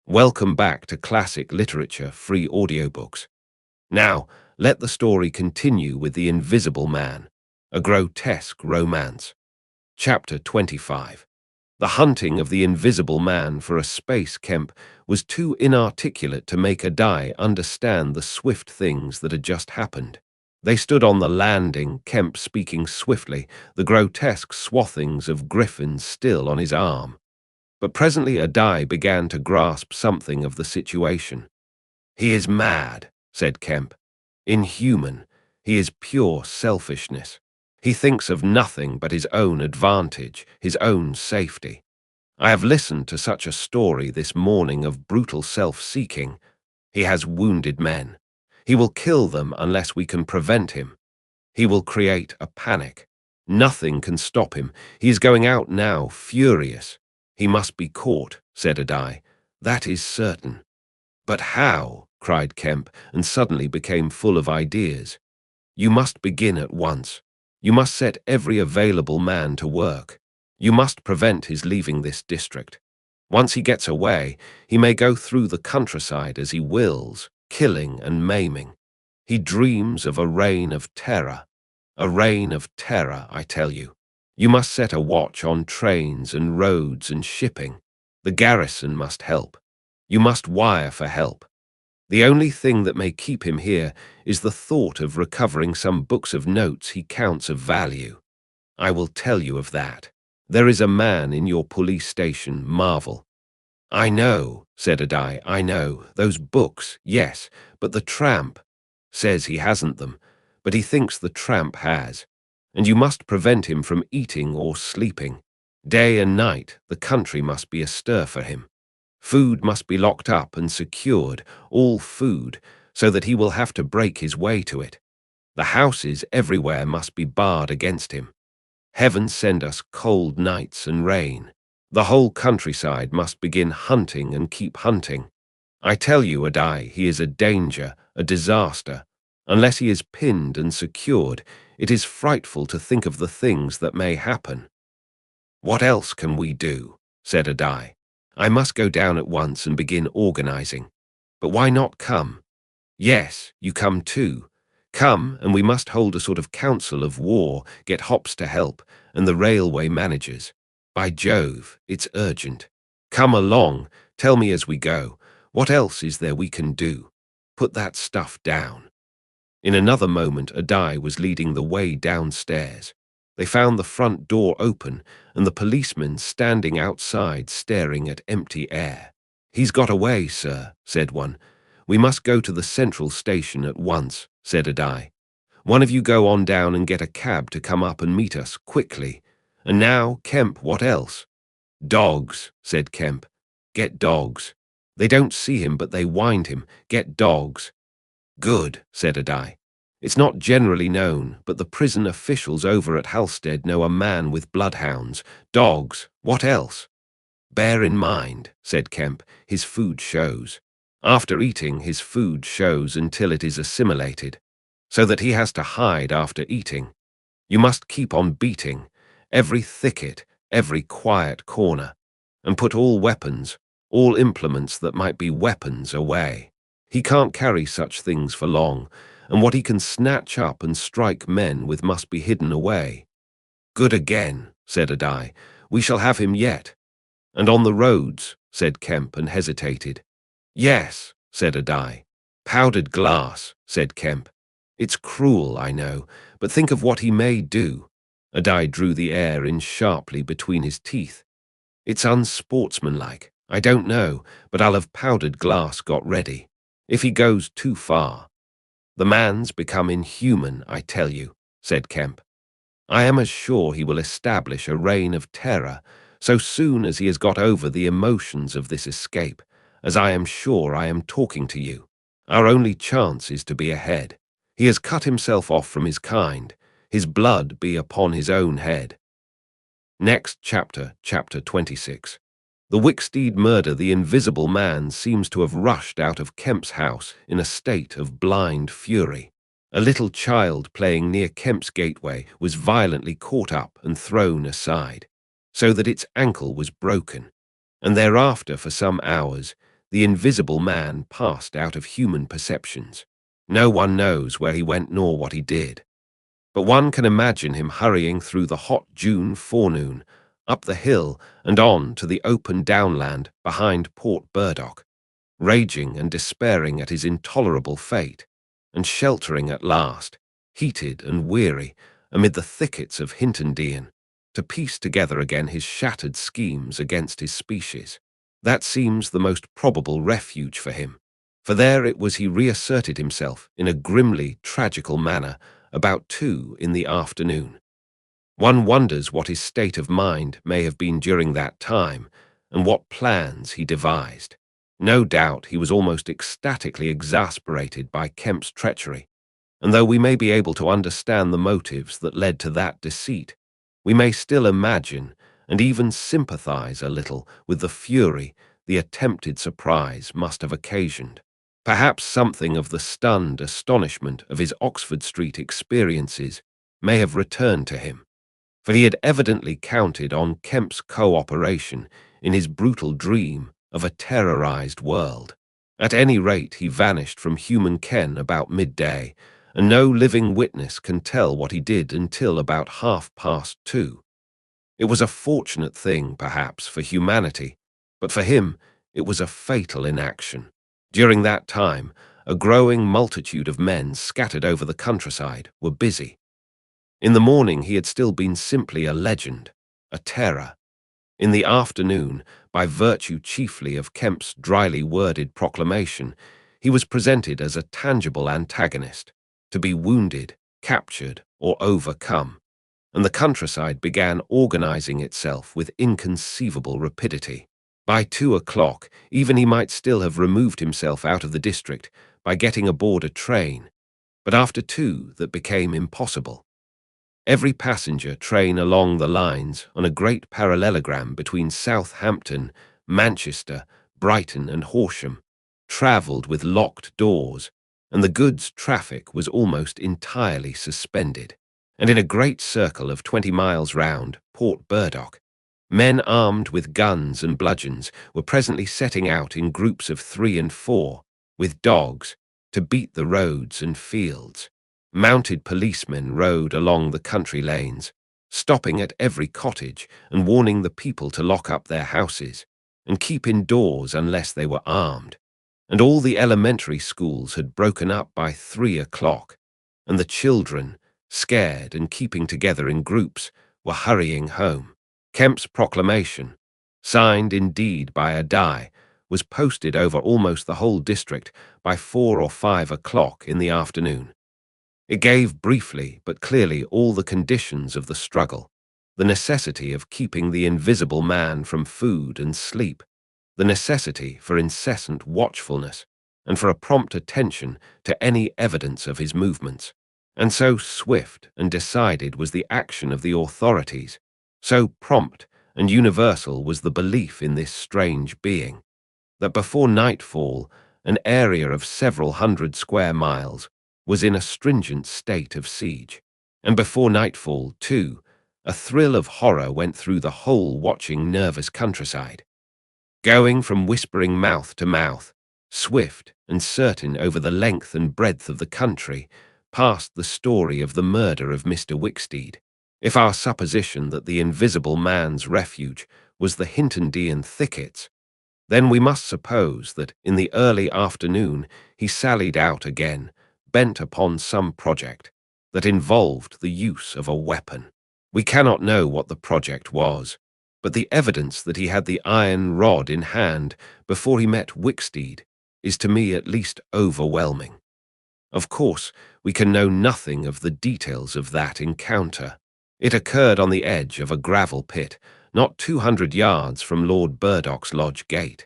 Welcome back to Classic Literature Free Audiobooks. Now, let the story continue with The Invisible Man, a grotesque romance. Chapter 25. The hunting of the Invisible Man for a space, Kemp, was too inarticulate to make Adai understand the swift things that had just happened. They stood on the landing, Kemp speaking swiftly, the grotesque swathings of Griffin still on his arm. But presently Adai began to grasp something of the situation. "He is mad," said Kemp. "Inhuman. He is pure selfishness. He thinks of nothing but his own advantage, his own safety. I have listened to such a story this morning of brutal self-seeking. He has wounded men. He will kill them unless we can prevent him. He will create a panic. Nothing can stop him. He is going out now, furious. He must be caught," said Adai. "That is certain." "But how?" cried Kemp, and suddenly became full of ideas. "You must begin at once. You must set every available man to work. You must prevent his leaving this district. Once he gets away, he may go through the countryside as he wills, killing and maiming. He dreams of a reign of terror. A reign of terror, I tell you. You must set a watch on trains and roads and shipping. The garrison must help. You must wire for help. The only thing that may keep him here is the thought of recovering some books of notes he counts of value. I will tell you of that. There is a man in your police station, Marvel." "I know," said Adai, "I know. Those books, yes, but the tramp says he hasn't them, but he thinks the tramp has. And you must prevent him from eating or sleeping. Day and night, the country must be astir for him. Food must be locked up and secured, all food, so that he will have to break his way to it. The houses everywhere must be barred against him. Heaven send us cold nights and rain. The whole countryside must begin hunting and keep hunting. I tell you, Adai, he is a danger, a disaster. Unless he is pinned and secured, it is frightful to think of the things that may happen." "What else can we do?" said Adai. "I must go down at once and begin organizing. But why not come?" "Yes, you come too. Come, and we must hold a sort of council of war, get Hops to help, and the railway managers. By Jove, it's urgent. Come along, tell me as we go. What else is there we can do? Put that stuff down." In another moment, Adai was leading the way downstairs. They found the front door open and the policeman standing outside staring at empty air. "He's got away, sir," said one. "We must go to the central station at once," said Adai. "One of you go on down and get a cab to come up and meet us, quickly. And now, Kemp, what else?" "Dogs," said Kemp. "Get dogs. They don't see him, but they wind him. Get dogs." "Good," said Adai. "It's not generally known, but the prison officials over at Halstead know a man with bloodhounds. Dogs. What else?" "Bear in mind," said Kemp, "his food shows. After eating, his food shows until it is assimilated, so that he has to hide after eating. You must keep on beating, every thicket, every quiet corner, and put all weapons, all implements that might be weapons away. He can't carry such things for long, and what he can snatch up and strike men with must be hidden away." "Good again," said Adai. "We shall have him yet." "And on the roads," said Kemp, and hesitated. "Yes," said Adai. "Powdered glass," said Kemp. "It's cruel, I know, but think of what he may do." Adai drew the air in sharply between his teeth. "It's unsportsmanlike. I don't know, but I'll have powdered glass got ready. If he goes too far." "The man's become inhuman, I tell you," said Kemp. "I am as sure he will establish a reign of terror so soon as he has got over the emotions of this escape, as I am sure I am talking to you. Our only chance is to be ahead. He has cut himself off from his kind. His blood be upon his own head." Next chapter, chapter 26. The Wicksteed murder. The Invisible Man seems to have rushed out of Kemp's house in a state of blind fury. A little child playing near Kemp's gateway was violently caught up and thrown aside, so that its ankle was broken, and thereafter for some hours the invisible man passed out of human perceptions. No one knows where he went nor what he did, but one can imagine him hurrying through the hot June forenoon, up the hill and on to the open downland behind Port Burdock, raging and despairing at his intolerable fate, and sheltering at last, heated and weary, amid the thickets of Hintondean, to piece together again his shattered schemes against his species. That seems the most probable refuge for him, for there it was he reasserted himself in a grimly tragical manner about 2 in the afternoon. One wonders what his state of mind may have been during that time, and what plans he devised. No doubt he was almost ecstatically exasperated by Kemp's treachery, and though we may be able to understand the motives that led to that deceit, we may still imagine and even sympathize a little with the fury the attempted surprise must have occasioned. Perhaps something of the stunned astonishment of his Oxford Street experiences may have returned to him, for he had evidently counted on Kemp's cooperation in his brutal dream of a terrorized world. At any rate, he vanished from human ken about midday, and no living witness can tell what he did until about 2:30. It was a fortunate thing, perhaps, for humanity, but for him it was a fatal inaction. During that time, a growing multitude of men scattered over the countryside were busy. In the morning he had still been simply a legend, a terror. In the afternoon, by virtue chiefly of Kemp's dryly worded proclamation, he was presented as a tangible antagonist, to be wounded, captured, or overcome, and the countryside began organizing itself with inconceivable rapidity. By 2 o'clock, even he might still have removed himself out of the district by getting aboard a train, but after 2 that became impossible. Every passenger train along the lines on a great parallelogram between Southampton, Manchester, Brighton and Horsham travelled with locked doors, and the goods traffic was almost entirely suspended. And in a great circle of 20 miles round Port Burdock, men armed with guns and bludgeons were presently setting out in groups of 3 and 4, with dogs, to beat the roads and fields. Mounted policemen rode along the country lanes, stopping at every cottage and warning the people to lock up their houses and keep indoors unless they were armed. And all the elementary schools had broken up by 3 o'clock, and the children, scared and keeping together in groups, were hurrying home. Kemp's proclamation, signed indeed by a die, was posted over almost the whole district by 4 or 5 o'clock in the afternoon. It gave briefly but clearly all the conditions of the struggle: the necessity of keeping the invisible man from food and sleep, the necessity for incessant watchfulness, and for a prompt attention to any evidence of his movements. And so swift and decided was the action of the authorities, so prompt and universal was the belief in this strange being, that before nightfall an area of several hundred square miles was in a stringent state of siege. And before nightfall, too, a thrill of horror went through the whole watching, nervous countryside. Going from whispering mouth to mouth, swift and certain over the length and breadth of the country, passed the story of the murder of Mr. Wicksteed. If our supposition that the invisible man's refuge was the Hintondean thickets, then we must suppose that in the early afternoon he sallied out again, bent upon some project that involved the use of a weapon. We cannot know what the project was, but the evidence that he had the iron rod in hand before he met Wicksteed is to me at least overwhelming. Of course, we can know nothing of the details of that encounter. It occurred on the edge of a gravel pit, not 200 yards from Lord Burdock's lodge gate.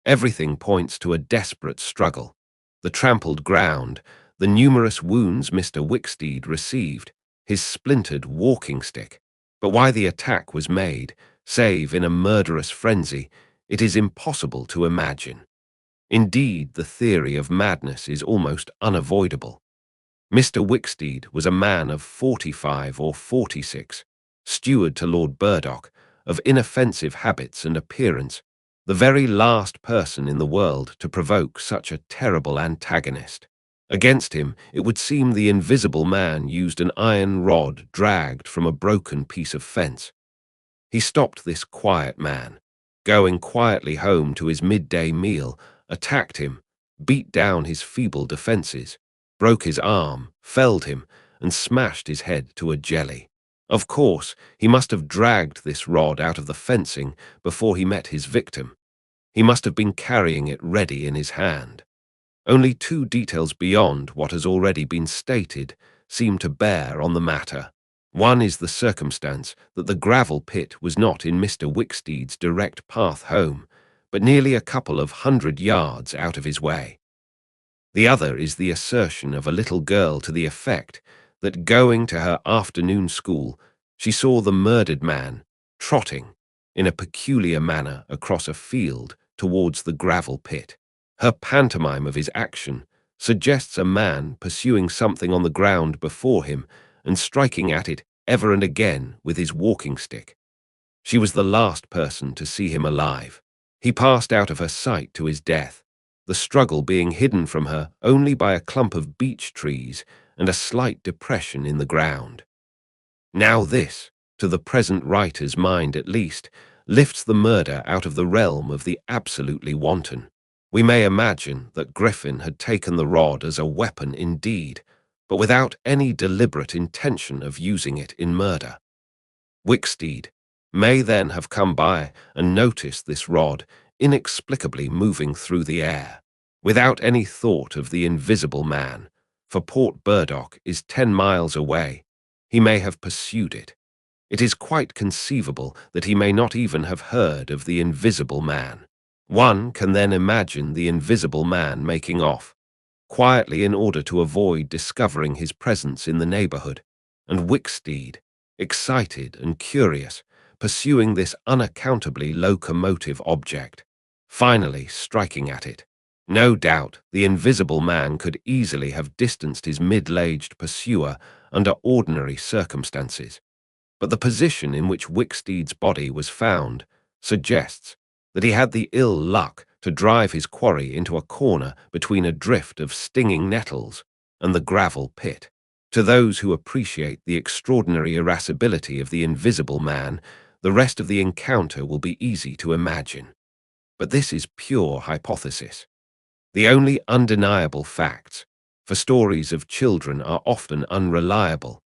Everything points to a desperate struggle: the trampled ground, the numerous wounds Mr. Wicksteed received, his splintered walking stick. But why the attack was made, save in a murderous frenzy, it is impossible to imagine. Indeed, the theory of madness is almost unavoidable. Mr. Wicksteed was a man of 45 or 46, steward to Lord Burdock, of inoffensive habits and appearance, the very last person in the world to provoke such a terrible antagonist. Against him, it would seem the invisible man used an iron rod dragged from a broken piece of fence. He stopped this quiet man, going quietly home to his midday meal, attacked him, beat down his feeble defenses, broke his arm, felled him, and smashed his head to a jelly. Of course, he must have dragged this rod out of the fencing before he met his victim. He must have been carrying it ready in his hand. Only two details beyond what has already been stated seem to bear on the matter. One is the circumstance that the gravel pit was not in Mr. Wicksteed's direct path home, but nearly a couple of 100 yards out of his way. The other is the assertion of a little girl to the effect that going to her afternoon school, she saw the murdered man trotting in a peculiar manner across a field towards the gravel pit. Her pantomime of his action suggests a man pursuing something on the ground before him and striking at it ever and again with his walking stick. She was the last person to see him alive. He passed out of her sight to his death, the struggle being hidden from her only by a clump of beech trees and a slight depression in the ground. Now this, to the present writer's mind at least, lifts the murder out of the realm of the absolutely wanton. We may imagine that Griffin had taken the rod as a weapon indeed, but without any deliberate intention of using it in murder. Wicksteed may then have come by and noticed this rod inexplicably moving through the air, without any thought of the invisible man, for Port Burdock is 10 miles away. He may have pursued it. It is quite conceivable that he may not even have heard of the invisible man. One can then imagine the invisible man making off, quietly in order to avoid discovering his presence in the neighborhood, and Wicksteed, excited and curious, pursuing this unaccountably locomotive object, finally striking at it. No doubt the invisible man could easily have distanced his middle-aged pursuer under ordinary circumstances, but the position in which Wicksteed's body was found suggests that he had the ill luck to drive his quarry into a corner between a drift of stinging nettles and the gravel pit. To those who appreciate the extraordinary irascibility of the invisible man, the rest of the encounter will be easy to imagine. But this is pure hypothesis. The only undeniable facts, for stories of children are often unreliable,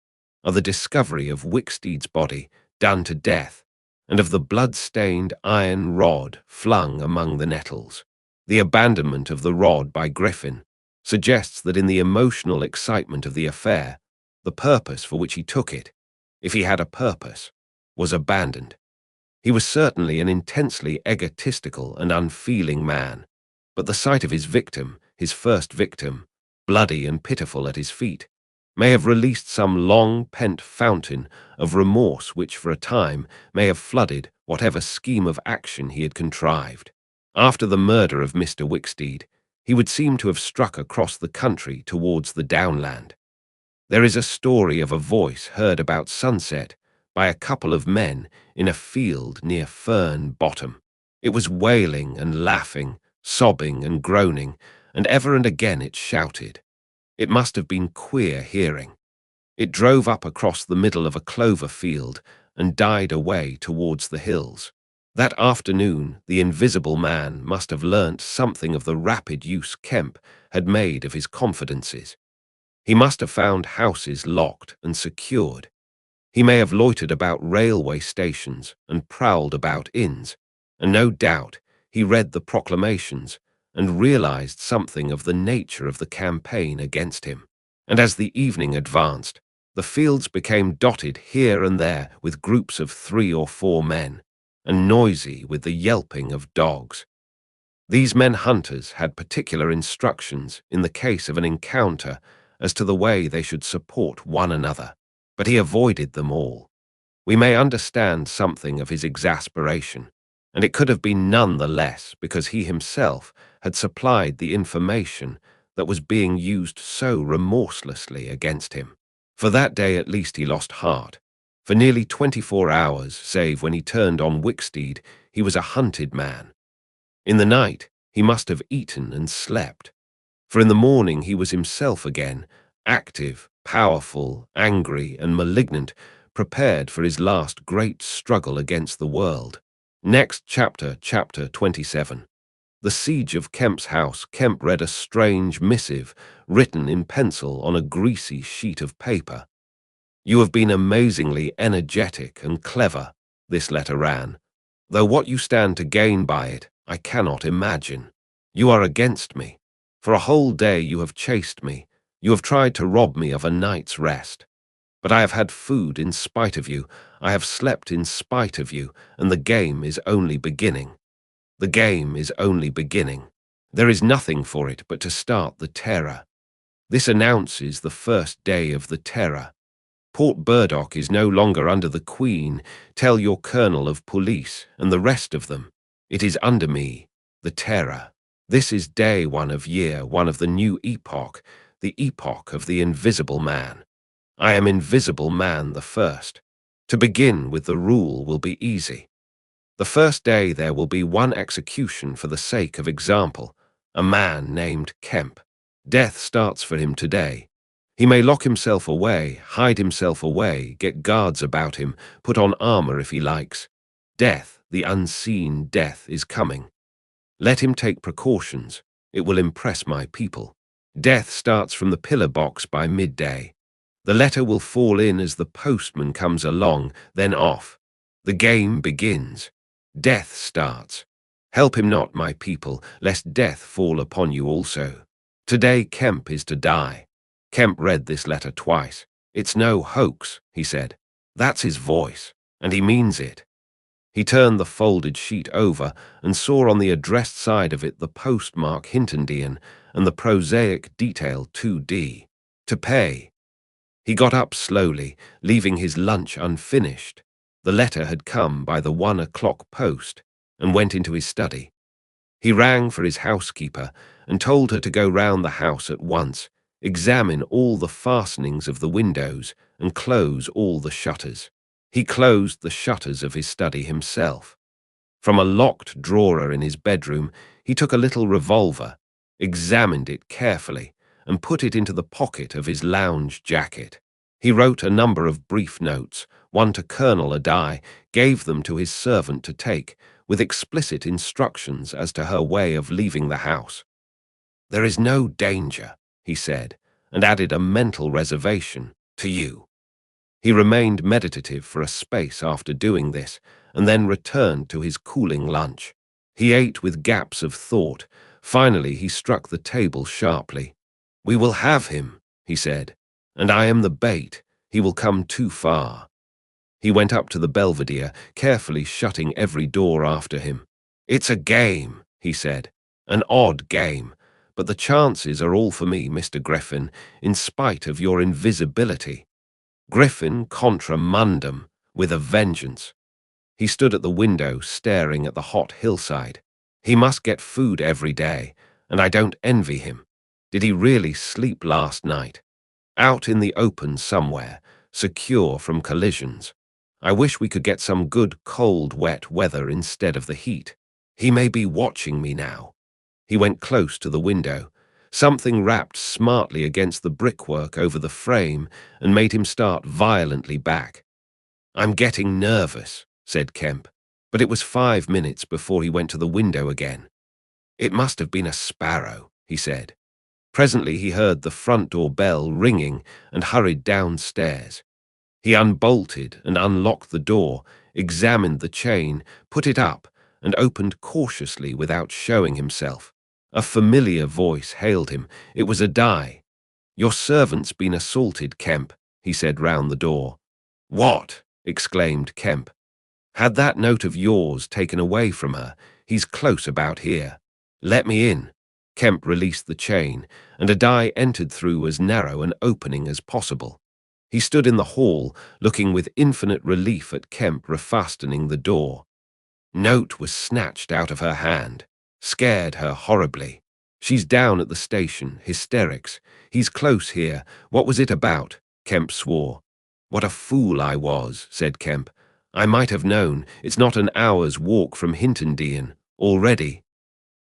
are the discovery of Wicksteed's body done to death and of the blood-stained iron rod flung among the nettles. The abandonment of the rod by Griffin suggests that in the emotional excitement of the affair, the purpose for which he took it, if he had a purpose, was abandoned. He was certainly an intensely egotistical and unfeeling man, but the sight of his victim, his first victim, bloody and pitiful at his feet, may have released some long-pent fountain of remorse which for a time may have flooded whatever scheme of action he had contrived. After the murder of Mr. Wicksteed, he would seem to have struck across the country towards the downland. There is a story of a voice heard about sunset by a couple of men in a field near Fern Bottom. It was wailing and laughing, sobbing and groaning, and ever and again it shouted. It must have been queer hearing. It drove up across the middle of a clover field and died away towards the hills. That afternoon, the invisible man must have learnt something of the rapid use Kemp had made of his confidences. He must have found houses locked and secured. He may have loitered about railway stations and prowled about inns, and no doubt he read the proclamations and realized something of the nature of the campaign against him. And as the evening advanced, the fields became dotted here and there with groups of 3 or 4 men, and noisy with the yelping of dogs. These men hunters had particular instructions in the case of an encounter as to the way they should support one another, but he avoided them all. We may understand something of his exasperation, and it could have been none the less because he himself had supplied the information that was being used so remorselessly against him. For that day at least he lost heart. For nearly 24 hours, save when he turned on Wicksteed, he was a hunted man. In the night, he must have eaten and slept, for in the morning he was himself again, active, powerful, angry, and malignant, prepared for his last great struggle against the world. Next chapter, chapter 27. The siege of Kemp's house. Kemp read a strange missive written in pencil on a greasy sheet of paper. "You have been amazingly energetic and clever," this letter ran, "though what you stand to gain by it, I cannot imagine. You are against me. For a whole day you have chased me. You have tried to rob me of a night's rest. But I have had food in spite of you. I have slept in spite of you, and the game is only beginning. The game is only beginning. There is nothing for it but to start the terror. This announces the first day of the terror. Port Burdock is no longer under the Queen. Tell your colonel of police and the rest of them. It is under me, the terror. This is day one of year one of the new epoch, the epoch of the invisible man. I am invisible man the first. To begin with the rule will be easy. The first day there will be one execution for the sake of example, a man named Kemp. Death starts for him today. He may lock himself away, hide himself away, get guards about him, put on armor if he likes. Death, the unseen death, is coming. Let him take precautions. It will impress my people. Death starts from the pillar box by midday. The letter will fall in as the postman comes along, then off. The game begins. Death starts. Help him not, my people, lest death fall upon you also. Today Kemp is to die. Kemp read this letter twice. "It's no hoax," he said. That's his voice, and he means it. He turned the folded sheet over and saw on the addressed side of it the postmark Hintondian and the prosaic detail 2D. To pay. He got up slowly, leaving his lunch unfinished. The letter had come by the 1 o'clock post, and went into his study. He rang for his housekeeper and told her to go round the house at once, examine all the fastenings of the windows, and close all the shutters. He closed the shutters of his study himself. From a locked drawer in his bedroom, he took a little revolver, examined it carefully, and put it into the pocket of his lounge jacket. He wrote a number of brief notes, one to Colonel Adai, gave them to his servant to take, with explicit instructions as to her way of leaving the house. "There is no danger," he said, and added a mental reservation, "to you." He remained meditative for a space after doing this, and then returned to his cooling lunch. He ate with gaps of thought. Finally he struck the table sharply. "We will have him," he said, "and I am the bait. He will come too far." He went up to the belvedere, carefully shutting every door after him. "It's a game," he said, "an odd game, but the chances are all for me, Mr. Griffin, in spite of your invisibility. Griffin contra mundum, with a vengeance." He stood at the window, staring at the hot hillside. He must get food every day, and I don't envy him. Did he really sleep last night? Out in the open somewhere, secure from collisions. I wish we could get some good, cold, wet weather instead of the heat. He may be watching me now. He went close to the window. Something rapped smartly against the brickwork over the frame and made him start violently back. "I'm getting nervous," said Kemp, but it was 5 minutes before he went to the window again. "It must have been a sparrow," he said. Presently he heard the front door bell ringing and hurried downstairs. He unbolted and unlocked the door, examined the chain, put it up, and opened cautiously without showing himself. A familiar voice hailed him. It was Adai. "Your servant's been assaulted, Kemp," he said round the door. "What?" exclaimed Kemp. "Had that note of yours taken away from her. He's close about here. Let me in." Kemp released the chain, and Adai entered through as narrow an opening as possible. He stood in the hall, looking with infinite relief at Kemp refastening the door. Note was snatched out of her hand. Scared her horribly. "She's down at the station, hysterics. He's close here. What was it about?" Kemp swore. "What a fool I was," said Kemp. "I might have known. It's not an hour's walk from Hintondian. Already."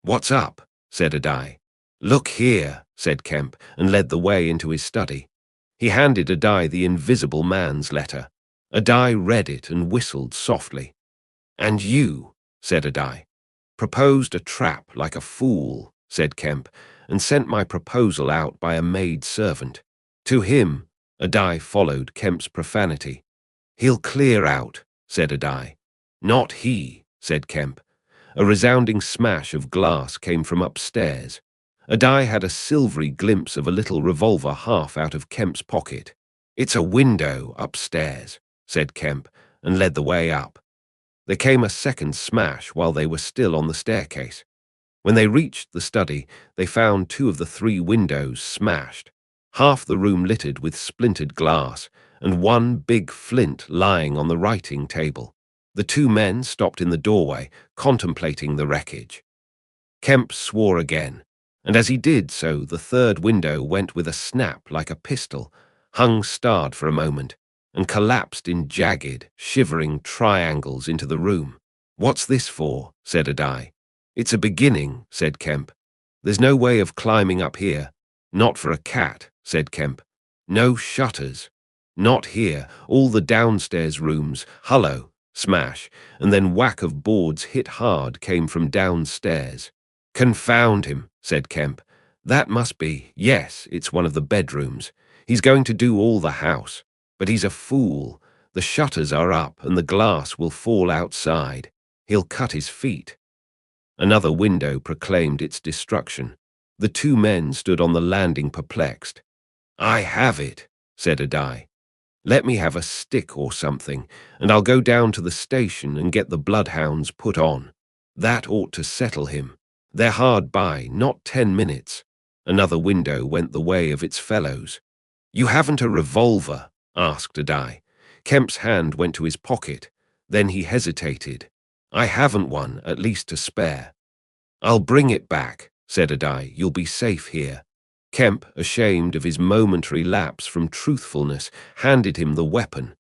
"What's up?" said a die. "Look here," said Kemp, and led the way into his study. He handed a die the invisible man's letter. A die read it and whistled softly. "And you," said a die. "Proposed a trap like a fool," said Kemp, "and sent my proposal out by a maid servant. To him," a die followed Kemp's profanity. "He'll clear out," said a die. "Not he," said Kemp. A resounding smash of glass came from upstairs. A die had a silvery glimpse of a little revolver half out of Kemp's pocket. "It's a window upstairs," said Kemp, and led the way up. There came a second smash while they were still on the staircase. When they reached the study, they found 2 of the 3 windows smashed, half the room littered with splintered glass, and one big flint lying on the writing table. The 2 men stopped in the doorway, contemplating the wreckage. Kemp swore again, and as he did so, the 3rd window went with a snap like a pistol, hung starred for a moment, and collapsed in jagged, shivering triangles into the room. "What's this for?" said a die. "It's a beginning," said Kemp. "There's no way of climbing up here." "Not for a cat," said Kemp. "No shutters." "Not here. All the downstairs rooms." Hullo, smash, and then whack of boards hit hard came from downstairs. "Confound him," said Kemp. "That must be, yes, it's one of the bedrooms. He's going to do all the house. But he's a fool. The shutters are up and the glass will fall outside. He'll cut his feet." Another window proclaimed its destruction. The 2 men stood on the landing perplexed. "I have it," said a die. "Let me have a stick or something, and I'll go down to the station and get the bloodhounds put on. That ought to settle him. They're hard by, not 10 minutes. Another window went the way of its fellows. "You haven't a revolver?" asked a die. Kemp's hand went to his pocket. Then he hesitated. "I haven't one, at least to spare." "I'll bring it back," said a die. "You'll be safe here." Kemp, ashamed of his momentary lapse from truthfulness, handed him the weapon.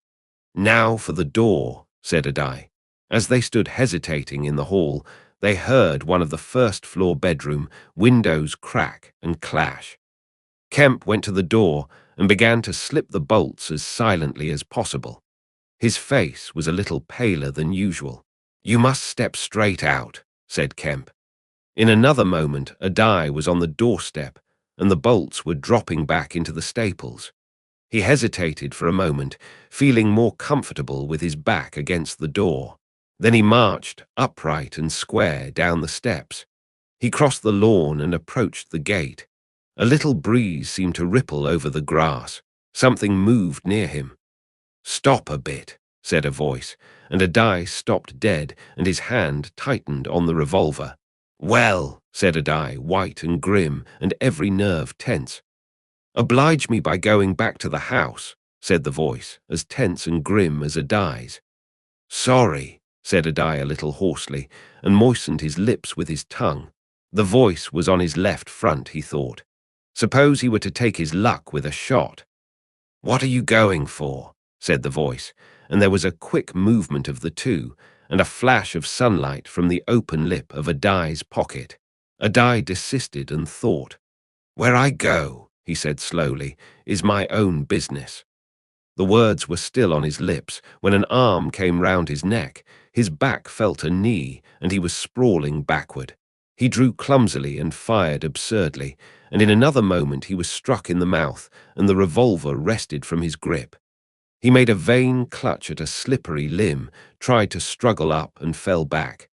"Now for the door," said a die. As they stood hesitating in the hall, they heard one of the first-floor bedroom windows crack and clash. Kemp went to the door and began to slip the bolts as silently as possible. His face was a little paler than usual. "You must step straight out," said Kemp. In another moment, a die was on the doorstep, and the bolts were dropping back into the staples. He hesitated for a moment, feeling more comfortable with his back against the door. Then he marched, upright and square, down the steps. He crossed the lawn and approached the gate. A little breeze seemed to ripple over the grass. Something moved near him. "Stop a bit," said a voice, and a die stopped dead, and his hand tightened on the revolver. "Well," said a die, white and grim, and every nerve tense. "Oblige me by going back to the house," said the voice, as tense and grim as a die's. "Sorry," said a die a little hoarsely, and moistened his lips with his tongue. The voice was on his left front, he thought. Suppose he were to take his luck with a shot. "What are you going for?" said the voice, and there was a quick movement of the 2, and a flash of sunlight from the open lip of a die's pocket. A die desisted and thought. "Where I go," he said slowly, "is my own business." The words were still on his lips when an arm came round his neck. His back felt a knee, and he was sprawling backward. He drew clumsily and fired absurdly, and in another moment he was struck in the mouth, and the revolver wrested from his grip. He made a vain clutch at a slippery limb, tried to struggle up, and fell back.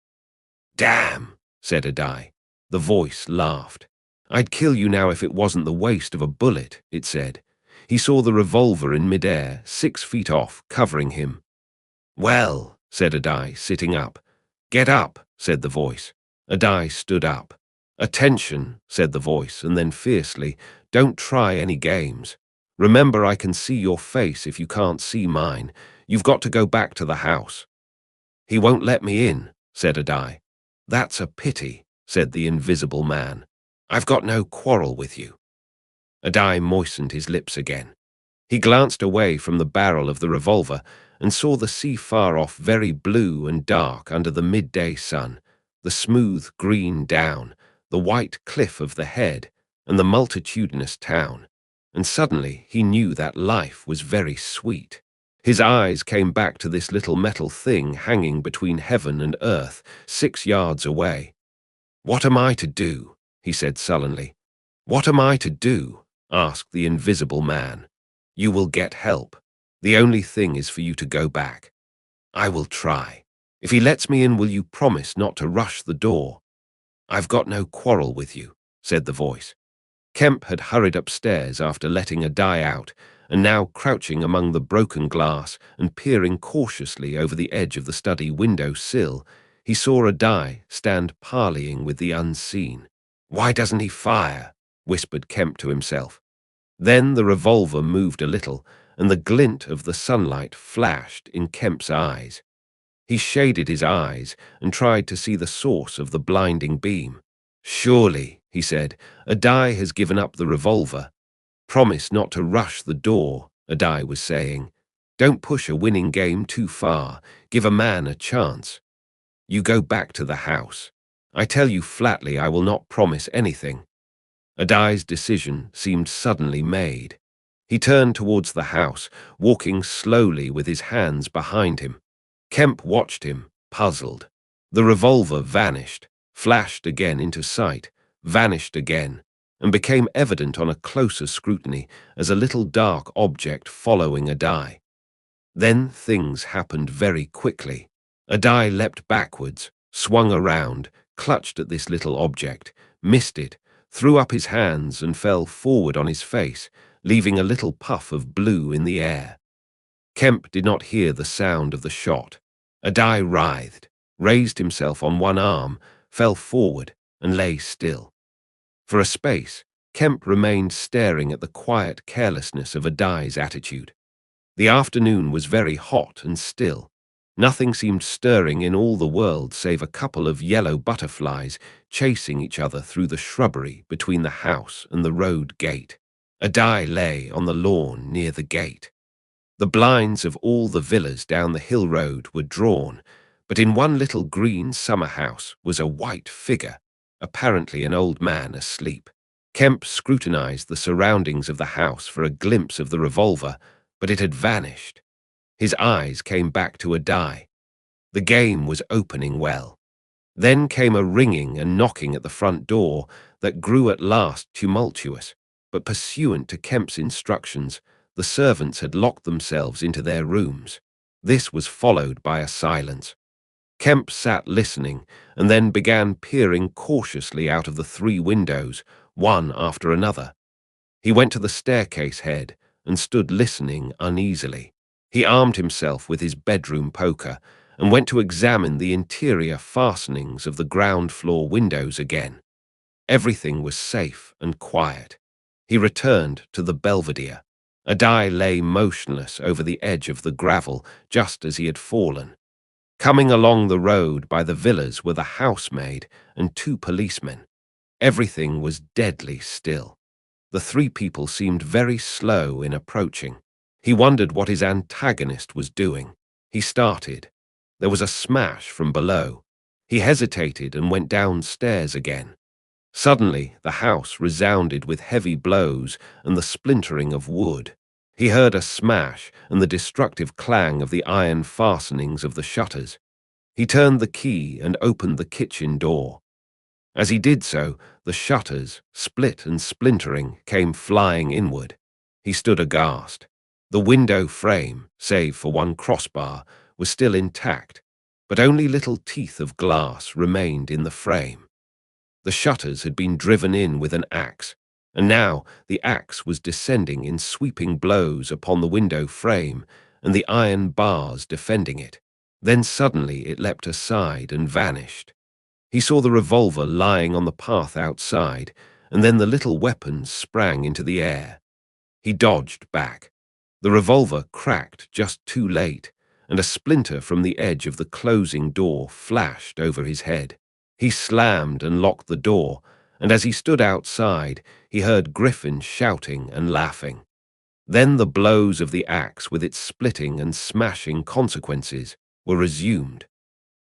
"Damn," said a die. The voice laughed. "I'd kill you now if it wasn't the waste of a bullet," it said. He saw the revolver in midair, 6 feet off, covering him. "Well," said a die, sitting up. "Get up," said the voice. A die stood up. "Attention," said the voice, and then fiercely, "don't try any games. Remember, I can see your face if you can't see mine. You've got to go back to the house." "He won't let me in," said a die. "That's a pity," said the invisible man. "I've got no quarrel with you." A die moistened his lips again. He glanced away from the barrel of the revolver and saw the sea far off, very blue and dark under the midday sun, the smooth green down, the white cliff of the head, and the multitudinous town, and suddenly he knew that life was very sweet. His eyes came back to this little metal thing hanging between heaven and earth, 6 yards away. "What am I to do?" he said sullenly. "What am I to do?" asked the invisible man. "You will get help. The only thing is for you to go back." "I will try. If he lets me in, will you promise not to rush the door?" "I've got no quarrel with you," said the voice. Kemp had hurried upstairs after letting a die out, and now crouching among the broken glass and peering cautiously over the edge of the study window sill, he saw a die stand parleying with the unseen. "Why doesn't he fire?" whispered Kemp to himself. Then the revolver moved a little, and the glint of the sunlight flashed in Kemp's eyes. He shaded his eyes and tried to see the source of the blinding beam. "Surely," he said, "a die has given up the revolver." "Promise not to rush the door," a die was saying. "Don't push a winning game too far. Give a man a chance. You go back to the house. I tell you flatly I will not promise anything." A die's decision seemed suddenly made. He turned towards the house, walking slowly with his hands behind him. Kemp watched him, puzzled. The revolver vanished, flashed again into sight, vanished again, and became evident on a closer scrutiny as a little dark object following a die. Then things happened very quickly. A die leapt backwards, swung around, clutched at this little object, missed it, threw up his hands and fell forward on his face, leaving a little puff of blue in the air. Kemp did not hear the sound of the shot. A die writhed, raised himself on one arm, fell forward, and lay still. For a space, Kemp remained staring at the quiet carelessness of a die's attitude. The afternoon was very hot and still. Nothing seemed stirring in all the world save a couple of yellow butterflies chasing each other through the shrubbery between the house and the road gate. A die lay on the lawn near the gate. The blinds of all the villas down the hill road were drawn, but in one little green summer house was a white figure, apparently an old man asleep. Kemp scrutinized the surroundings of the house for a glimpse of the revolver, but it had vanished. His eyes came back to a die. The game was opening well. Then came a ringing and knocking at the front door that grew at last tumultuous, but pursuant to Kemp's instructions, the servants had locked themselves into their rooms. This was followed by a silence. Kemp sat listening and then began peering cautiously out of the 3 windows, one after another. He went to the staircase head and stood listening uneasily. He armed himself with his bedroom poker and went to examine the interior fastenings of the ground floor windows again. Everything was safe and quiet. He returned to the belvedere. A die lay motionless over the edge of the gravel just as he had fallen. Coming along the road by the villas were the housemaid and 2 policemen. Everything was deadly still. The 3 people seemed very slow in approaching. He wondered what his antagonist was doing. He started. There was a smash from below. He hesitated and went downstairs again. Suddenly, the house resounded with heavy blows and the splintering of wood. He heard a smash and the destructive clang of the iron fastenings of the shutters. He turned the key and opened the kitchen door. As he did so, the shutters, split and splintering, came flying inward. He stood aghast. The window frame, save for one crossbar, was still intact, but only little teeth of glass remained in the frame. The shutters had been driven in with an axe, and now the axe was descending in sweeping blows upon the window frame and the iron bars defending it. Then suddenly it leapt aside and vanished. He saw the revolver lying on the path outside, and then the little weapon sprang into the air. He dodged back. The revolver cracked just too late, and a splinter from the edge of the closing door flashed over his head. He slammed and locked the door, and as he stood outside, he heard Griffin shouting and laughing. Then the blows of the axe with its splitting and smashing consequences were resumed.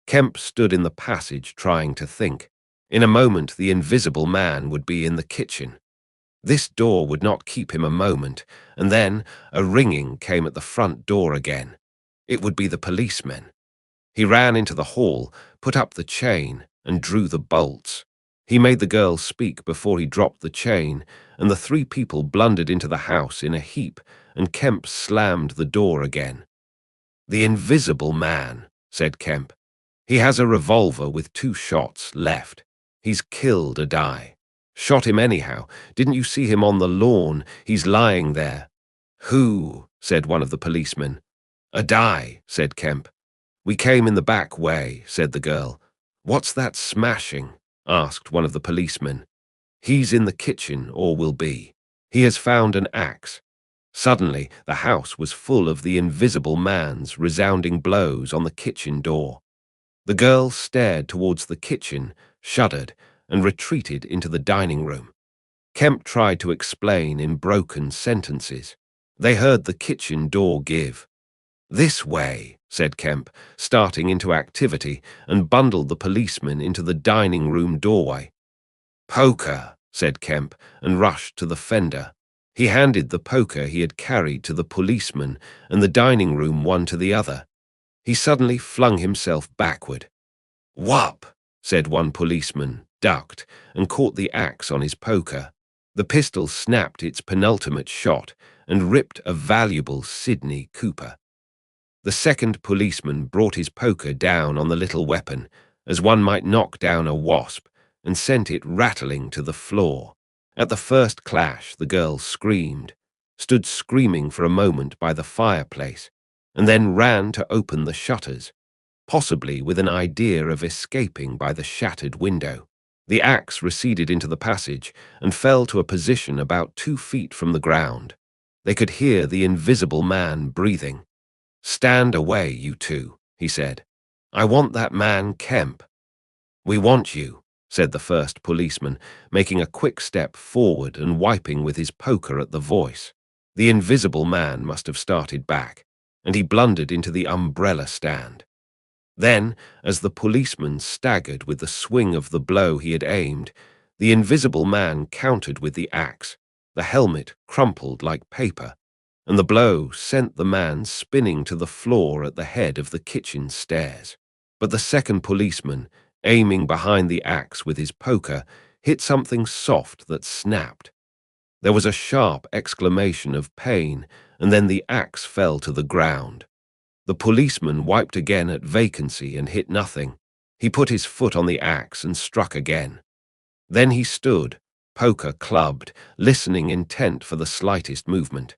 Kemp stood in the passage trying to think. In a moment, the invisible man would be in the kitchen. This door would not keep him a moment, and then a ringing came at the front door again. It would be the policemen. He ran into the hall, put up the chain, and drew the bolts. He made the girl speak before he dropped the chain, and the three people blundered into the house in a heap, and Kemp slammed the door again. "The invisible man," said Kemp. "He has a revolver with 2 shots left. He's killed a die. Shot him anyhow. Didn't you see him on the lawn? He's lying there." "Who?" said one of the policemen. "A die," said Kemp. "We came in the back way," said the girl. "What's that smashing?" asked one of the policemen. "He's in the kitchen, or will be. He has found an axe." Suddenly, the house was full of the invisible man's resounding blows on the kitchen door. The girl stared towards the kitchen, shuddered, and retreated into the dining room. Kemp tried to explain in broken sentences. They heard the kitchen door give. "This way," said Kemp, starting into activity, and bundled the policeman into the dining room doorway. "Poker," said Kemp, and rushed to the fender. He handed the poker he had carried to the policeman and the dining room one to the other. He suddenly flung himself backward. "Whop!" said one policeman, ducked, and caught the axe on his poker. The pistol snapped its penultimate shot and ripped a valuable Sidney Cooper. The second policeman brought his poker down on the little weapon, as one might knock down a wasp, and sent it rattling to the floor. At the first clash, the girl screamed, stood screaming for a moment by the fireplace, and then ran to open the shutters, possibly with an idea of escaping by the shattered window. The axe receded into the passage and fell to a position about 2 feet from the ground. They could hear the invisible man breathing. "Stand away, you two," he said. "I want that man Kemp." "We want you," said the first policeman, making a quick step forward and wiping with his poker at the voice. The invisible man must have started back, and he blundered into the umbrella stand. Then, as the policeman staggered with the swing of the blow he had aimed, the invisible man countered with the axe. The helmet crumpled like paper, and the blow sent the man spinning to the floor at the head of the kitchen stairs. But the second policeman, aiming behind the axe with his poker, hit something soft that snapped. There was a sharp exclamation of pain, and then the axe fell to the ground. The policeman wiped again at vacancy and hit nothing. He put his foot on the axe and struck again. Then he stood, poker clubbed, listening intent for the slightest movement.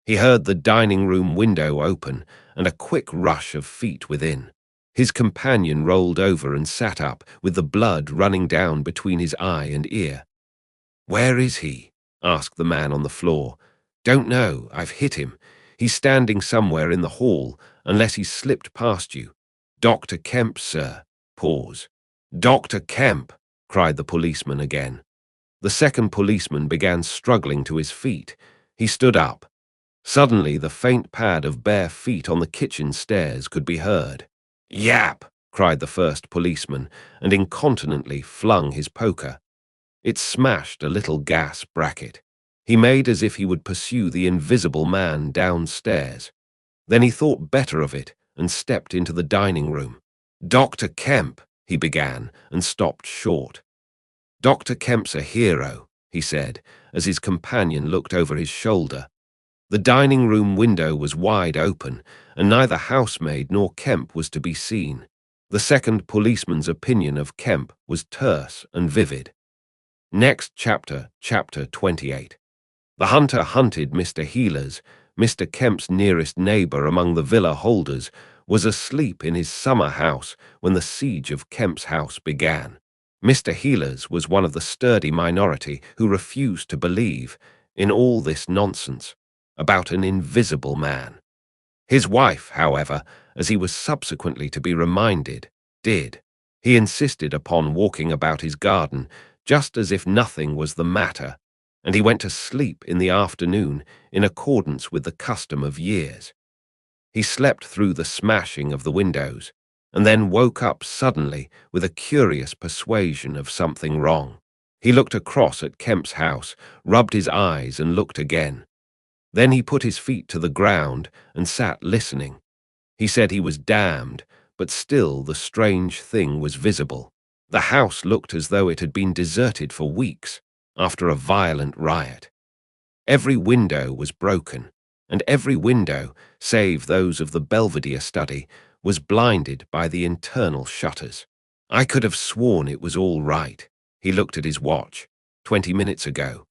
He heard the dining room window open and a quick rush of feet within. His companion rolled over and sat up, with the blood running down between his eye and ear. "Where is he?" asked the man on the floor. "Don't know. I've hit him. He's standing somewhere in the hall, unless he's slipped past you." "Dr. Kemp, sir." Pause. "Dr. Kemp!" cried the policeman again. The second policeman began struggling to his feet. He stood up. Suddenly, the faint pad of bare feet on the kitchen stairs could be heard. "Yap!" cried the first policeman, and incontinently flung his poker. It smashed a little gas bracket. He made as if he would pursue the invisible man downstairs. Then he thought better of it and stepped into the dining room. "Dr. Kemp," he began, and stopped short. "Dr. Kemp's a hero," he said, as his companion looked over his shoulder. The dining room window was wide open, and neither housemaid nor Kemp was to be seen. The second policeman's opinion of Kemp was terse and vivid. Next chapter, chapter 28. The hunter hunted Mr. Heeler's. Mr. Kemp's nearest neighbor among the villa holders was asleep in his summer house when the siege of Kemp's house began. Mr. Heeler's was one of the sturdy minority who refused to believe in all this nonsense about an invisible man. His wife, however, as he was subsequently to be reminded, did. He insisted upon walking about his garden just as if nothing was the matter, and he went to sleep in the afternoon in accordance with the custom of years. He slept through the smashing of the windows, and then woke up suddenly with a curious persuasion of something wrong. He looked across at Kemp's house, rubbed his eyes and looked again. Then he put his feet to the ground and sat listening. He said he was damned, but still the strange thing was visible. The house looked as though it had been deserted for weeks after a violent riot. Every window was broken, and every window, save those of the Belvedere study, was blinded by the internal shutters. I could have sworn it was all right. He looked at his watch. 20 minutes ago.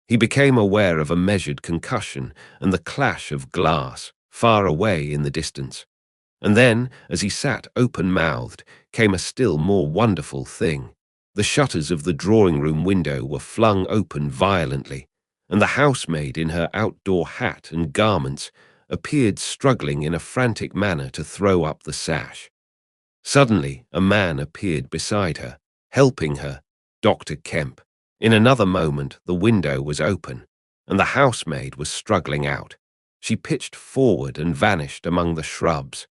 He became aware of a measured concussion and the clash of glass far away in the distance. And then, as he sat open-mouthed, came a still more wonderful thing. The shutters of the drawing-room window were flung open violently, and the housemaid in her outdoor hat and garments appeared struggling in a frantic manner to throw up the sash. Suddenly, a man appeared beside her, helping her, Dr. Kemp. In another moment, the window was open, and the housemaid was struggling out. She pitched forward and vanished among the shrubs.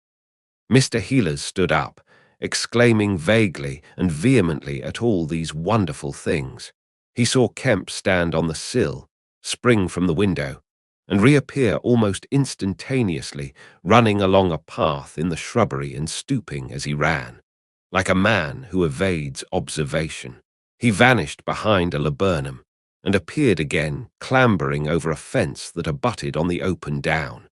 Mr. Healers stood up, exclaiming vaguely and vehemently at all these wonderful things. He saw Kemp stand on the sill, spring from the window, and reappear almost instantaneously, running along a path in the shrubbery and stooping as he ran, like a man who evades observation. He vanished behind a laburnum and appeared again, clambering over a fence that abutted on the open down.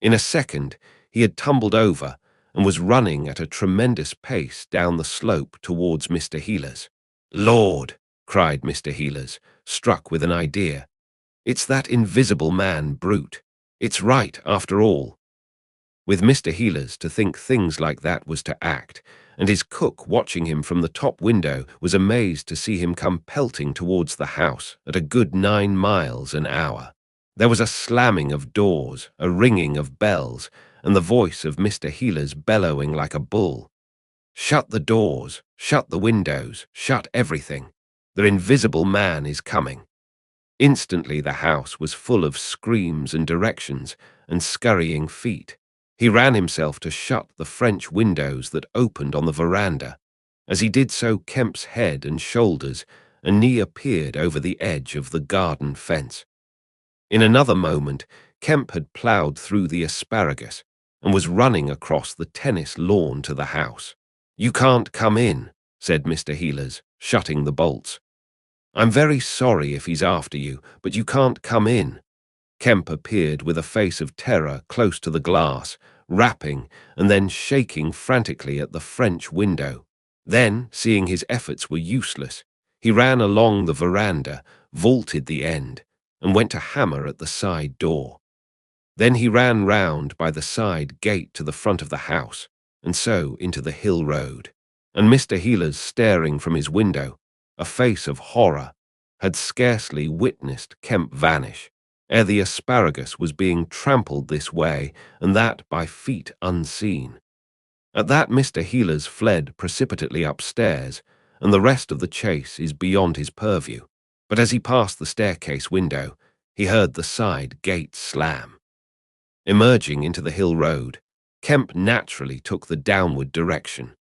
In a second, he had tumbled over and was running at a tremendous pace down the slope towards Mr. Healers. "Lord!" cried Mr. Healers, struck with an idea. "It's that invisible man brute. It's right, after all." With Mr. Healers, to think things like that was to act, and his cook watching him from the top window was amazed to see him come pelting towards the house at a good 9 miles an hour. There was a slamming of doors, a ringing of bells, and the voice of Mr. Healers bellowing like a bull. "Shut the doors, shut the windows, shut everything. The invisible man is coming." Instantly the house was full of screams and directions and scurrying feet. He ran himself to shut the French windows that opened on the veranda. As he did so, Kemp's head and shoulders and knee appeared over the edge of the garden fence. In another moment, Kemp had ploughed through the asparagus and was running across the tennis lawn to the house. "You can't come in," said Mr. Healers, shutting the bolts. "I'm very sorry if he's after you, but you can't come in." Kemp appeared with a face of terror close to the glass, rapping and then shaking frantically at the French window. Then, seeing his efforts were useless, he ran along the veranda, vaulted the end, and went to hammer at the side door. Then he ran round by the side gate to the front of the house, and so into the hill road. And Mr. Healers, staring from his window, a face of horror, had scarcely witnessed Kemp vanish, ere the asparagus was being trampled this way and that by feet unseen. At that Mr. Healers fled precipitately upstairs, and the rest of the chase is beyond his purview. But as he passed the staircase window, he heard the side gate slam. Emerging into the hill road, Kemp naturally took the downward direction,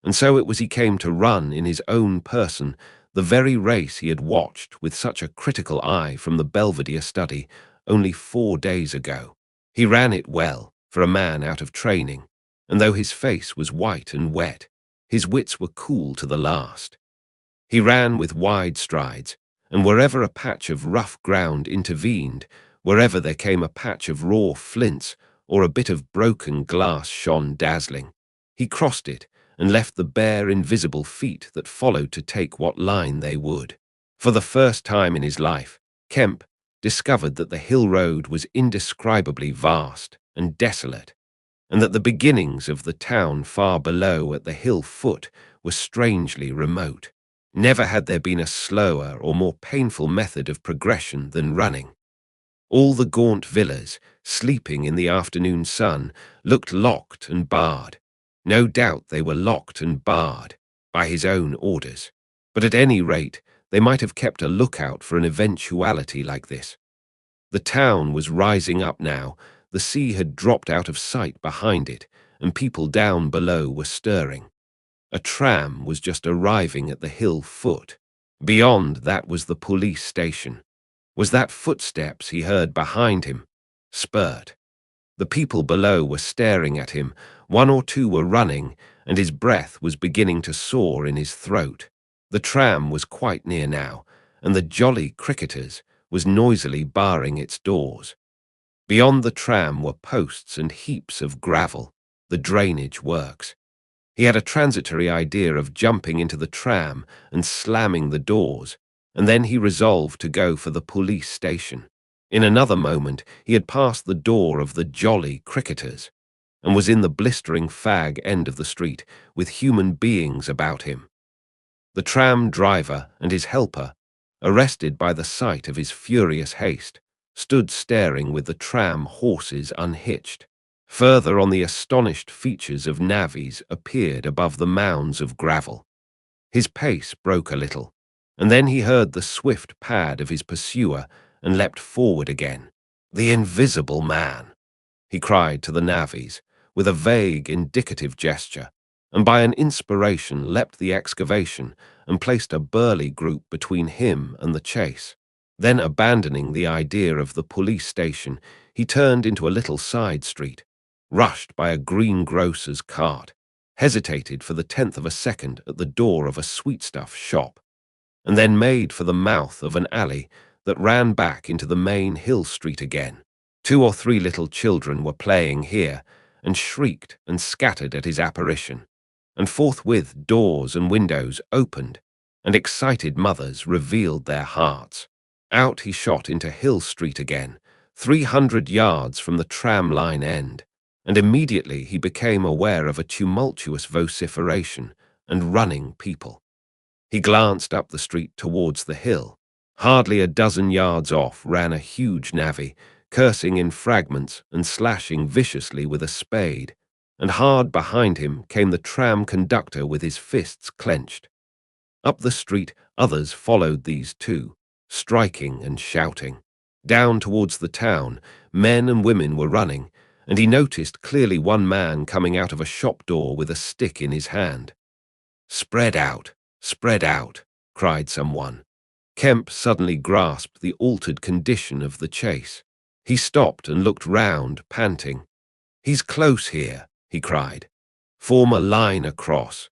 and so it was he came to run in his own person the very race he had watched with such a critical eye from the Belvedere study only 4 days ago. He ran it well, for a man out of training, and though his face was white and wet, his wits were cool to the last. He ran with wide strides, and wherever a patch of rough ground intervened, wherever there came a patch of raw flints or a bit of broken glass shone dazzling, he crossed it and left the bare invisible feet that followed to take what line they would. For the first time in his life, Kemp discovered that the hill road was indescribably vast and desolate, and that the beginnings of the town far below at the hill foot were strangely remote. Never had there been a slower or more painful method of progression than running. All the gaunt villas, sleeping in the afternoon sun, looked locked and barred. No doubt they were locked and barred by his own orders, but at any rate they might have kept a lookout for an eventuality like this. The town was rising up now, the sea had dropped out of sight behind it, and people down below were stirring. A tram was just arriving at the hill foot. Beyond that was the police station. Was that footsteps he heard behind him? Spurt. The people below were staring at him. One or two were running, and his breath was beginning to soar in his throat. The tram was quite near now, and the Jolly Cricketers was noisily barring its doors. Beyond the tram were posts and heaps of gravel, the drainage works. He had a transitory idea of jumping into the tram and slamming the doors, and then he resolved to go for the police station. In another moment, he had passed the door of the Jolly Cricketers and was in the blistering fag end of the street with human beings about him. The tram driver and his helper, arrested by the sight of his furious haste, stood staring with the tram horses unhitched. Further on, the astonished features of navvies appeared above the mounds of gravel. His pace broke a little, and then he heard the swift pad of his pursuer and leapt forward again. "The invisible man," he cried to the navvies, with a vague, indicative gesture, and by an inspiration leapt the excavation and placed a burly group between him and the chase. Then, abandoning the idea of the police station, he turned into a little side street, rushed by a greengrocer's cart, hesitated for the 10th of a second at the door of a sweetstuff shop, and then made for the mouth of an alley that ran back into the main hill street again. 2 or 3 little children were playing here, and shrieked and scattered at his apparition, and forthwith doors and windows opened, and excited mothers revealed their hearts. Out he shot into Hill Street again, 300 yards from the tram line end, and immediately he became aware of a tumultuous vociferation and running people. He glanced up the street towards the hill. Hardly a dozen yards off ran a huge navvy, cursing in fragments and slashing viciously with a spade, and hard behind him came the tram conductor with his fists clenched. Up the street others followed these two, striking and shouting. Down towards the town, men and women were running, and he noticed clearly one man coming out of a shop door with a stick in his hand. Spread out, cried someone. Kemp suddenly grasped the altered condition of the chase. He stopped and looked round, panting. He's close here, he cried. Form a line across.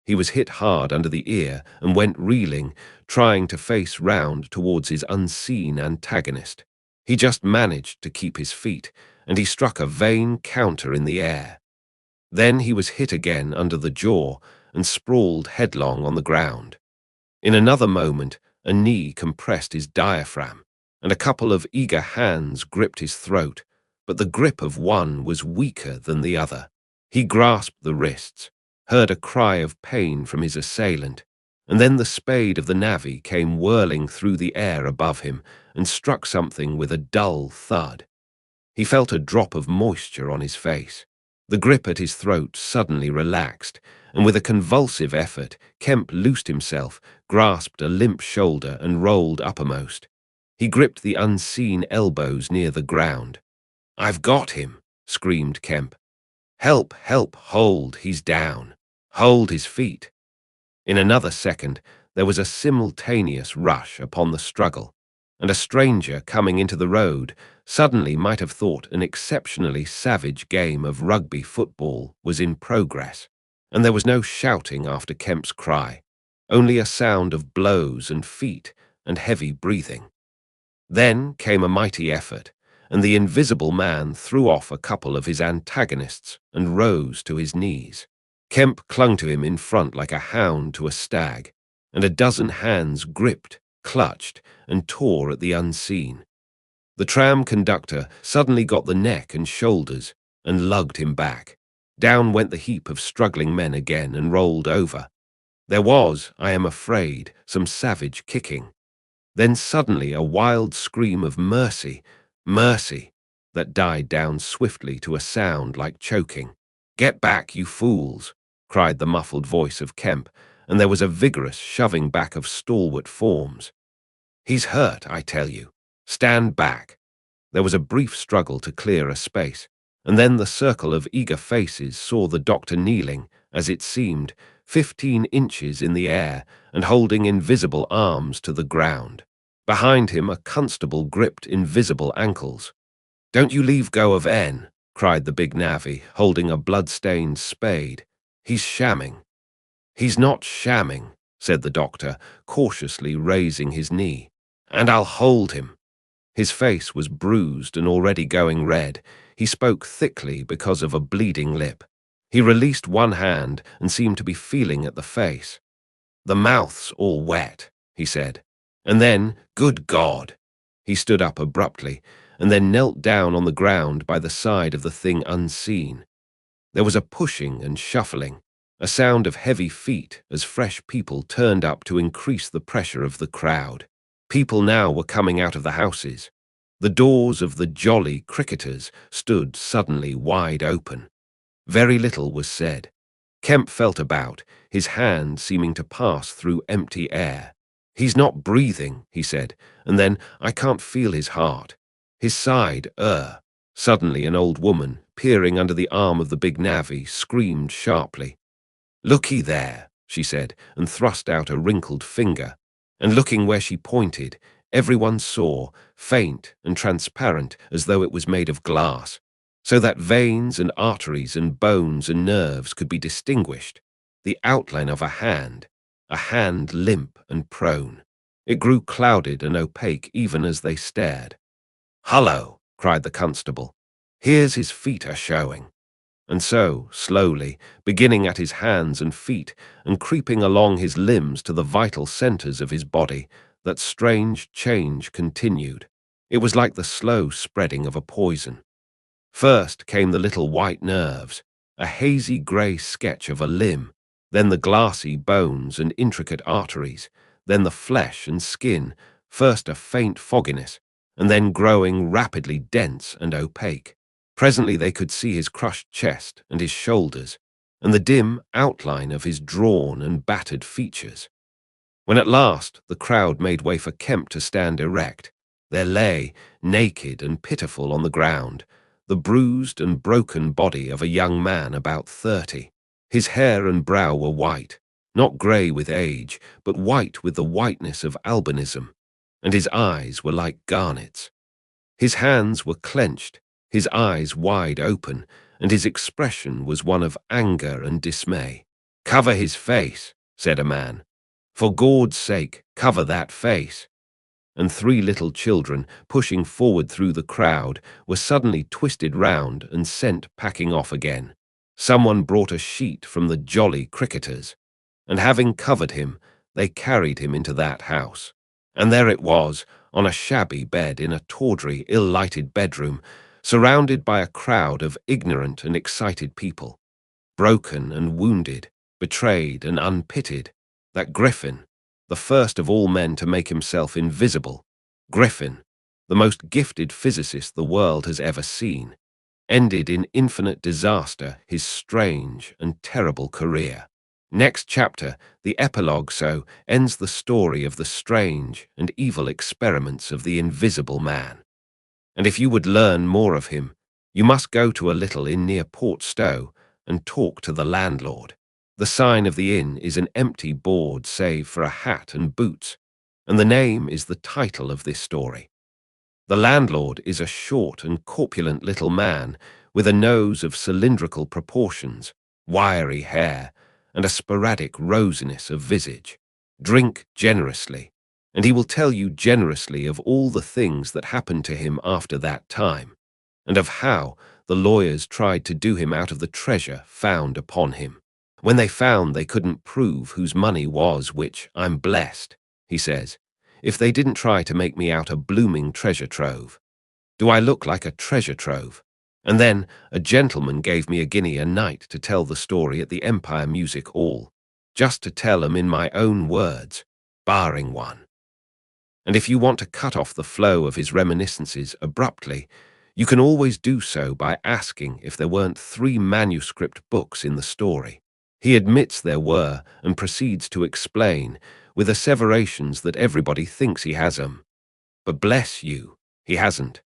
He was hit hard under the ear and went reeling, trying to face round towards his unseen antagonist. He just managed to keep his feet, and he struck a vain counter in the air. Then he was hit again under the jaw and sprawled headlong on the ground. In another moment, a knee compressed his diaphragm, and a couple of eager hands gripped his throat, but the grip of one was weaker than the other. He grasped the wrists, heard a cry of pain from his assailant, and then the spade of the navvy came whirling through the air above him and struck something with a dull thud. He felt a drop of moisture on his face. The grip at his throat suddenly relaxed, and with a convulsive effort, Kemp loosed himself, grasped a limp shoulder and rolled uppermost. He gripped the unseen elbows near the ground. "I've got him," screamed Kemp. "Help, help, hold, he's down. Hold his feet." In another second, there was a simultaneous rush upon the struggle, and a stranger coming into the road suddenly might have thought an exceptionally savage game of rugby football was in progress, and there was no shouting after Kemp's cry, only a sound of blows and feet and heavy breathing. Then came a mighty effort, and the invisible man threw off a couple of his antagonists and rose to his knees. Kemp clung to him in front like a hound to a stag, and a dozen hands gripped, clutched, and tore at the unseen. The tram conductor suddenly got the neck and shoulders and lugged him back. Down went the heap of struggling men again and rolled over. There was, I am afraid, some savage kicking. Then suddenly a wild scream of mercy, mercy, that died down swiftly to a sound like choking. "Get back, you fools," cried the muffled voice of Kemp, and there was a vigorous shoving back of stalwart forms. "He's hurt, I tell you. Stand back." There was a brief struggle to clear a space, and then the circle of eager faces saw the doctor kneeling, as it seemed, 15 inches in the air and holding invisible arms to the ground. Behind him a constable gripped invisible ankles. "Don't you leave go of N," cried the big navvy, holding a blood-stained spade. "He's shamming." "He's not shamming," said the doctor, cautiously raising his knee. "And I'll hold him." His face was bruised and already going red. He spoke thickly because of a bleeding lip. He released one hand and seemed to be feeling at the face. "The mouth's all wet," he said. And then, "Good God!" He stood up abruptly and then knelt down on the ground by the side of the thing unseen. There was a pushing and shuffling, a sound of heavy feet as fresh people turned up to increase the pressure of the crowd. People now were coming out of the houses. The doors of the jolly cricketers stood suddenly wide open. Very little was said. Kemp felt about, his hand seeming to pass through empty air. "He's not breathing," he said, and then, "I can't feel his heart. His side, Suddenly an old woman, peering under the arm of the big navvy, screamed sharply. "Looky there," she said, and thrust out a wrinkled finger. And looking where she pointed, everyone saw, faint and transparent as though it was made of glass, so that veins and arteries and bones and nerves could be distinguished, the outline of a hand limp and prone. It grew clouded and opaque even as they stared. "Hullo!" cried the constable. "Here's his feet are showing." And so, slowly, beginning at his hands and feet and creeping along his limbs to the vital centers of his body, that strange change continued. It was like the slow spreading of a poison. First came the little white nerves, a hazy grey sketch of a limb, then the glassy bones and intricate arteries, then the flesh and skin, first a faint fogginess, and then growing rapidly dense and opaque. Presently they could see his crushed chest and his shoulders, and the dim outline of his drawn and battered features. When at last the crowd made way for Kemp to stand erect, there lay, naked and pitiful on the ground, the bruised and broken body of a young man about 30. His hair and brow were white, not grey with age, but white with the whiteness of albinism, and his eyes were like garnets. His hands were clenched, his eyes wide open, and his expression was one of anger and dismay. "Cover his face," said a man. "For Gord's sake, cover that face." And 3 little children, pushing forward through the crowd, were suddenly twisted round and sent packing off again. Someone brought a sheet from the jolly cricketers, and having covered him, they carried him into that house. And there it was, on a shabby bed in a tawdry, ill-lighted bedroom, surrounded by a crowd of ignorant and excited people, broken and wounded, betrayed and unpitied, that Griffin, the first of all men to make himself invisible, Griffin, the most gifted physicist the world has ever seen, ended in infinite disaster his strange and terrible career. Next chapter, the epilogue, so ends the story of the strange and evil experiments of the Invisible Man. And if you would learn more of him, you must go to a little inn near Port Stowe and talk to the landlord. The sign of the inn is an empty board save for a hat and boots, and the name is the title of this story. The landlord is a short and corpulent little man with a nose of cylindrical proportions, wiry hair, and a sporadic rosiness of visage. Drink generously, and he will tell you generously of all the things that happened to him after that time, and of how the lawyers tried to do him out of the treasure found upon him. When they found they couldn't prove whose money was which, "I'm blessed," he says, "if they didn't try to make me out a blooming treasure trove. Do I look like a treasure trove?" And then a gentleman gave me a guinea a night to tell the story at the Empire Music Hall, just to tell 'em in my own words, barring one. And if you want to cut off the flow of his reminiscences abruptly, you can always do so by asking if there weren't 3 manuscript books in the story. He admits there were and proceeds to explain, with asseverations that everybody thinks he has 'em. But bless you, he hasn't.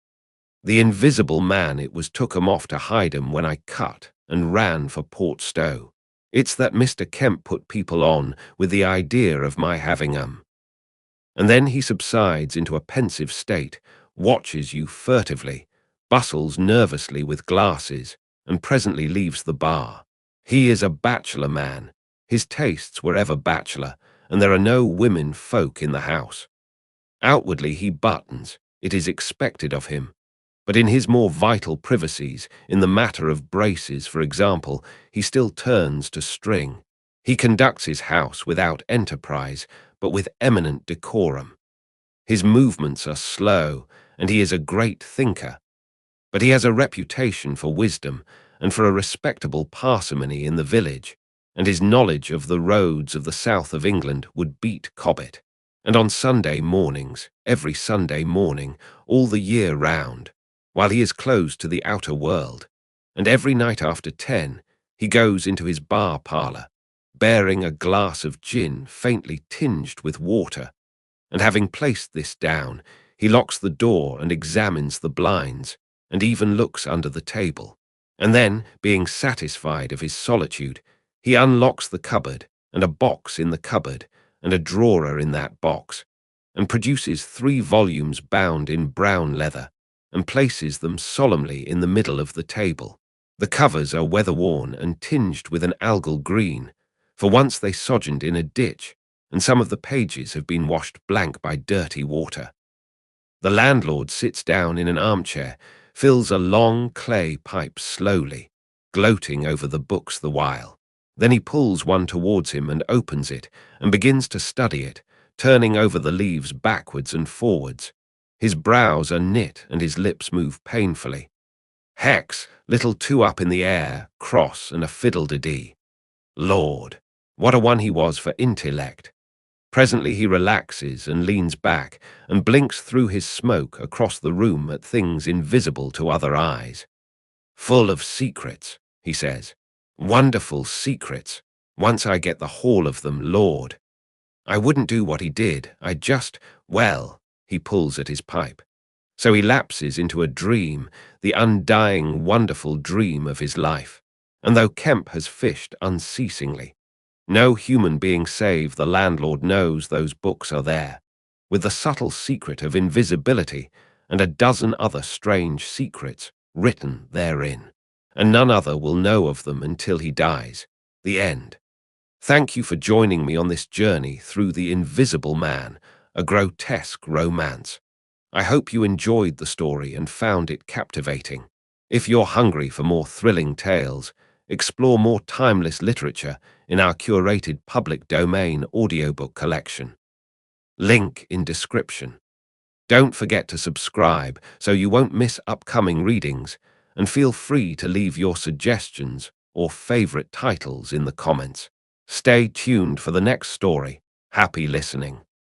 The invisible man, it was took 'em off to hide 'em when I cut and ran for Port Stowe. It's that Mr. Kemp put people on with the idea of my having 'em. And then he subsides into a pensive state, watches you furtively, bustles nervously with glasses, and presently leaves the bar. He is a bachelor man. His tastes were ever bachelor, and there are no women folk in the house. Outwardly he buttons, it is expected of him. But in his more vital privacies, in the matter of braces, for example, he still turns to string. He conducts his house without enterprise, but with eminent decorum. His movements are slow, and he is a great thinker. But he has a reputation for wisdom, and for a respectable parsimony in the village, and his knowledge of the roads of the south of England would beat Cobbett. And on Sunday mornings, every Sunday morning, all the year round, while he is closed to the outer world, and every night after 10, he goes into his bar parlour, bearing a glass of gin faintly tinged with water, and having placed this down, he locks the door and examines the blinds, and even looks under the table. And then, being satisfied of his solitude, he unlocks the cupboard, and a box in the cupboard, and a drawer in that box, and produces 3 volumes bound in brown leather, and places them solemnly in the middle of the table. The covers are weather-worn and tinged with an algal green, for once they sojourned in a ditch, and some of the pages have been washed blank by dirty water. The landlord sits down in an armchair, fills a long clay pipe slowly, gloating over the books the while. Then he pulls one towards him and opens it, and begins to study it, turning over the leaves backwards and forwards. His brows are knit and his lips move painfully. Hex, little two up in the air, cross and a fiddle-de-dee. Lord, what a one he was for intellect! Presently he relaxes and leans back and blinks through his smoke across the room at things invisible to other eyes. Full of secrets, he says. Wonderful secrets. Once I get the whole of them, Lord. I wouldn't do what he did. I'd just, well, he pulls at his pipe. So he lapses into a dream, the undying, wonderful dream of his life. And though Kemp has fished unceasingly, no human being save the landlord knows those books are there, with the subtle secret of invisibility and a dozen other strange secrets written therein, and none other will know of them until he dies. The end. Thank you for joining me on this journey through The Invisible Man, a grotesque romance. I hope you enjoyed the story and found it captivating. If you're hungry for more thrilling tales, explore more timeless literature in our curated public domain audiobook collection. Link in description. Don't forget to subscribe so you won't miss upcoming readings, and feel free to leave your suggestions or favorite titles in the comments. Stay tuned for the next story. Happy listening.